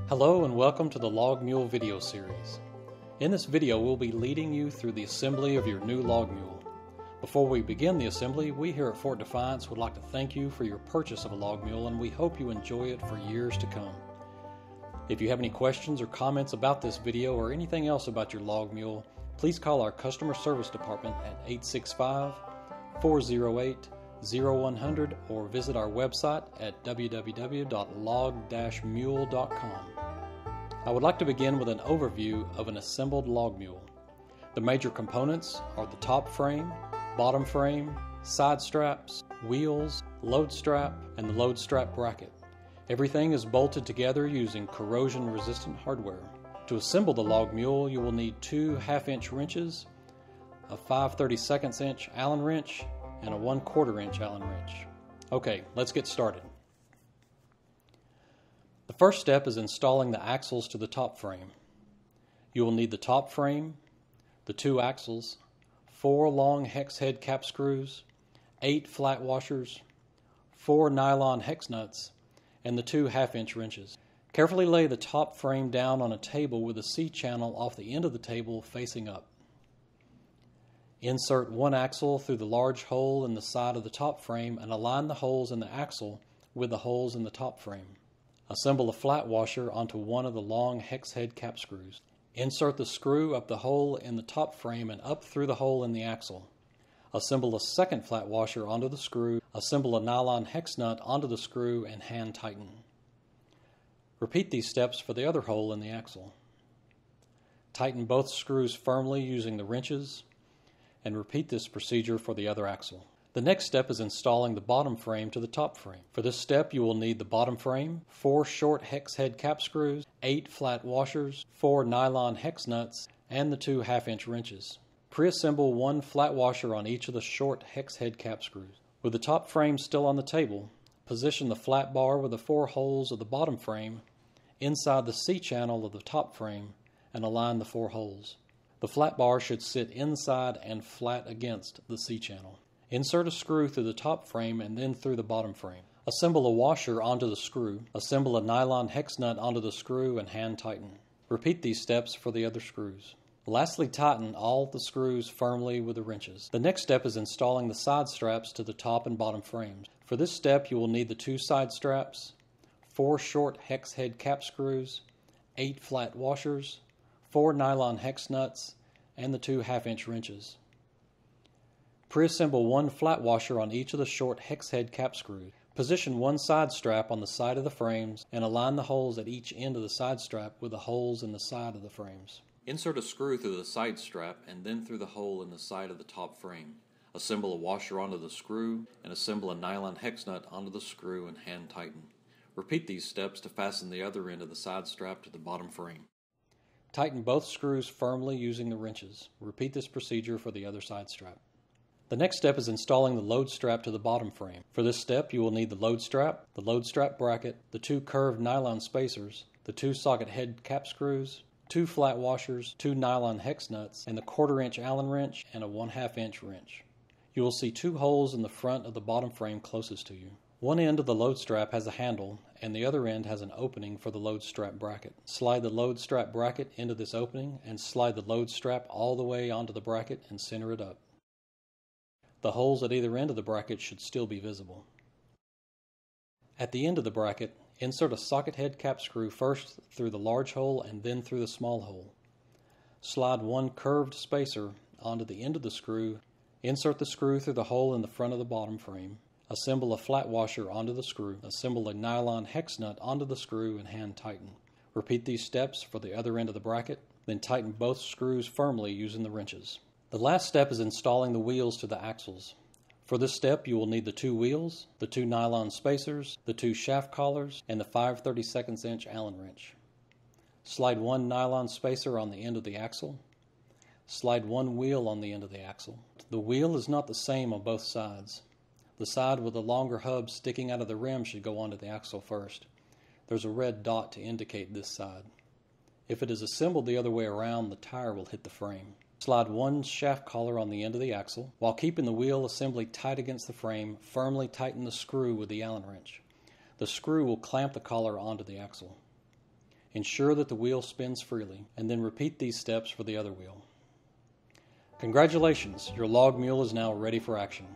Hello and welcome to the Log Mule video series. In this video we'll be leading you through the assembly of your new log mule. Before we begin the assembly, we here at Fort Defiance would like to thank you for your purchase of a log mule, and we hope you enjoy it for years to come. If you have any questions or comments about this video or anything else about your log mule, please call our customer service department at 865-408-0100 or visit our website at www.log-mule.com. I would like to begin with an overview of an assembled log mule. The major components are the top frame, bottom frame, side straps, wheels, load strap, and the load strap bracket. Everything is bolted together using corrosion-resistant hardware. To assemble the log mule, you will need two 1/2-inch wrenches, a 5/32 inch Allen wrench, and a 1/4 inch Allen wrench. Okay, let's get started. The first step is installing the axles to the top frame. You will need the top frame, the two axles, 4 long hex head cap screws, 8 flat washers, 4 nylon hex nuts, and the two 1/2-inch wrenches. Carefully lay the top frame down on a table with the C-channel off the end of the table facing up. Insert one axle through the large hole in the side of the top frame and align the holes in the axle with the holes in the top frame. Assemble a flat washer onto one of the long hex head cap screws. Insert the screw up the hole in the top frame and up through the hole in the axle. Assemble a second flat washer onto the screw. Assemble a nylon hex nut onto the screw and hand tighten. Repeat these steps for the other hole in the axle. Tighten both screws firmly using the wrenches, and repeat this procedure for the other axle. The next step is installing the bottom frame to the top frame. For this step, you will need the bottom frame, 4 short hex head cap screws, 8 flat washers, 4 nylon hex nuts, and the two 1/2-inch wrenches. Pre-assemble one flat washer on each of the short hex head cap screws. With the top frame still on the table, position the flat bar with the 4 holes of the bottom frame inside the C-channel of the top frame and align the 4 holes. The flat bar should sit inside and flat against the C-channel. Insert a screw through the top frame and then through the bottom frame. Assemble a washer onto the screw. Assemble a nylon hex nut onto the screw and hand tighten. Repeat these steps for the other screws. Lastly, tighten all the screws firmly with the wrenches. The next step is installing the side straps to the top and bottom frames. For this step, you will need the 2 side straps, 4 short hex head cap screws, 8 flat washers, 4 nylon hex nuts, and the two 1/2-inch wrenches. Pre-assemble one flat washer on each of the short hex head cap screws. Position one side strap on the side of the frames and align the holes at each end of the side strap with the holes in the side of the frames. Insert a screw through the side strap and then through the hole in the side of the top frame. Assemble a washer onto the screw and assemble a nylon hex nut onto the screw and hand tighten. Repeat these steps to fasten the other end of the side strap to the bottom frame. Tighten both screws firmly using the wrenches. Repeat this procedure for the other side strap. The next step is installing the load strap to the bottom frame. For this step, you will need the load strap bracket, the 2 curved nylon spacers, the 2 socket head cap screws, 2 flat washers, 2 nylon hex nuts, and the 1/4 inch Allen wrench and a 1/2-inch wrench. You will see 2 holes in the front of the bottom frame closest to you. One end of the load strap has a handle, and the other end has an opening for the load strap bracket. Slide the load strap bracket into this opening and slide the load strap all the way onto the bracket and center it up. The holes at either end of the bracket should still be visible. At the end of the bracket, insert a socket head cap screw first through the large hole and then through the small hole. Slide one curved spacer onto the end of the screw. Insert the screw through the hole in the front of the bottom frame. Assemble a flat washer onto the screw. Assemble a nylon hex nut onto the screw and hand tighten. Repeat these steps for the other end of the bracket, then tighten both screws firmly using the wrenches. The last step is installing the wheels to the axles. For this step, you will need the 2 wheels, the 2 nylon spacers, the 2 shaft collars, and the 5/32 inch Allen wrench. Slide one nylon spacer on the end of the axle. Slide one wheel on the end of the axle. The wheel is not the same on both sides. The side with the longer hub sticking out of the rim should go onto the axle first. There's a red dot to indicate this side. If it is assembled the other way around, the tire will hit the frame. Slide one shaft collar on the end of the axle. While keeping the wheel assembly tight against the frame, firmly tighten the screw with the Allen wrench. The screw will clamp the collar onto the axle. Ensure that the wheel spins freely, and then repeat these steps for the other wheel. Congratulations, your log mule is now ready for action.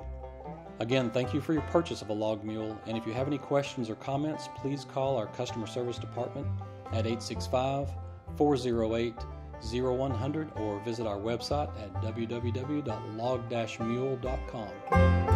Again, thank you for your purchase of a log mule, and if you have any questions or comments, please call our customer service department at 865-408-0100 or visit our website at www.log-mule.com.